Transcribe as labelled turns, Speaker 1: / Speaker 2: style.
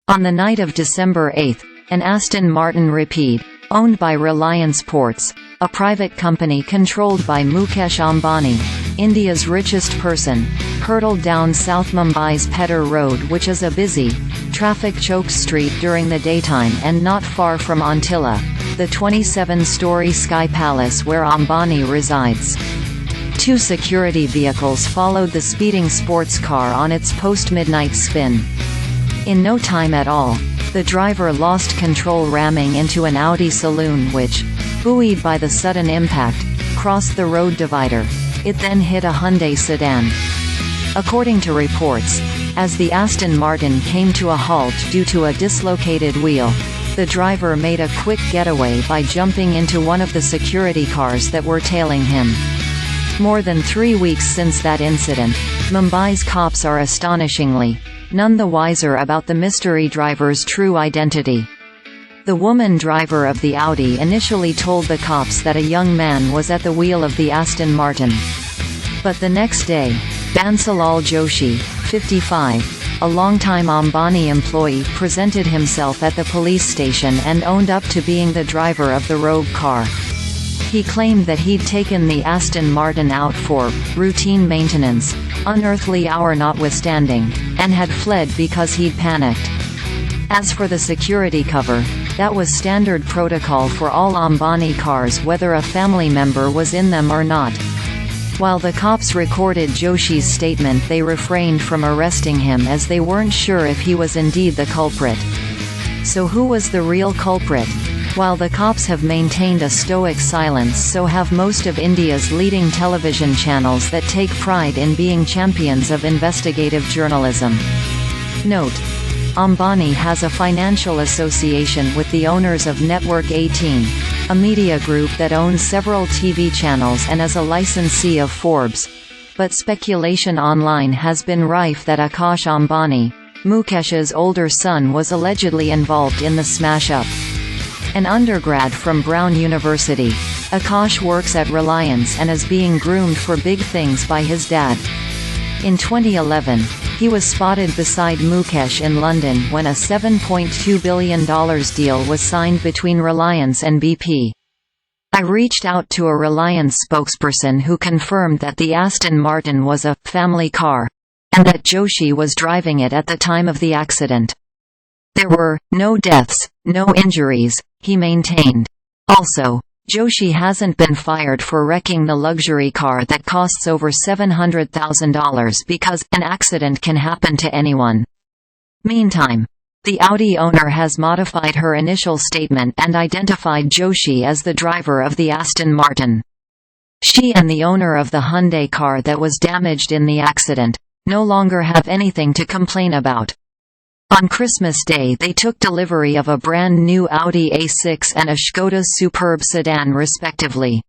Speaker 1: On the night of December 8, an Aston Martin Rapide, owned by Reliance Ports, a private company controlled by Mukesh Ambani, India's richest person, hurtled down South Mumbai's Pedder Road, which is a busy, traffic-choked street during the daytime and not far from Antilla, the 27-story Sky Palace where Ambani resides. Two security vehicles followed the speeding sports car on its post-midnight spin. In no time at all, the driver lost control, ramming into an Audi saloon which, buoyed by the sudden impact, crossed the road divider. It then hit a Hyundai sedan. According to reports, as the Aston Martin came to a halt due to a dislocated wheel, the driver made a quick getaway by jumping into one of the security cars that were tailing him. More than 3 weeks since that incident, Mumbai's cops are astonishingly none the wiser about the mystery driver's true identity. The woman driver of the Audi initially told the cops that a young man was at the wheel of the Aston Martin. But the next day, Bansilal Joshi, 55, a longtime Ambani employee, presented himself at the police station and owned up to being the driver of the rogue car. He claimed that he'd taken the Aston Martin out for routine maintenance, unearthly hour notwithstanding, and had fled because he'd panicked. As for the security cover, that was standard protocol for all Ambani cars, whether a family member was in them or not. While the cops recorded Joshi's statement, they refrained from arresting him as they weren't sure if he was indeed the culprit. So who was the real culprit? While the cops have maintained a stoic silence, so have most of India's leading television channels that take pride in being champions of investigative journalism. Note: Ambani has a financial association with the owners of Network 18, a media group that owns several TV channels and is a licensee of Forbes. But speculation online has been rife that Akash Ambani, Mukesh's older son, was allegedly involved in the smash-up. An undergrad from Brown University, Akash works at Reliance and is being groomed for big things by his dad. In 2011, he was spotted beside Mukesh in London when a $7.2 billion deal was signed between Reliance and BP. I reached out to a Reliance spokesperson who confirmed that the Aston Martin was a family car, and that Joshi was driving it at the time of the accident. There were no deaths, no injuries, he maintained. Also, Joshi hasn't been fired for wrecking the luxury car that costs over $700,000 because an accident can happen to anyone. Meantime, the Audi owner has modified her initial statement and identified Joshi as the driver of the Aston Martin. She and the owner of the Hyundai car that was damaged in the accident no longer have anything to complain about. On Christmas Day they took delivery of a brand new Audi A6 and a Škoda Superb sedan respectively.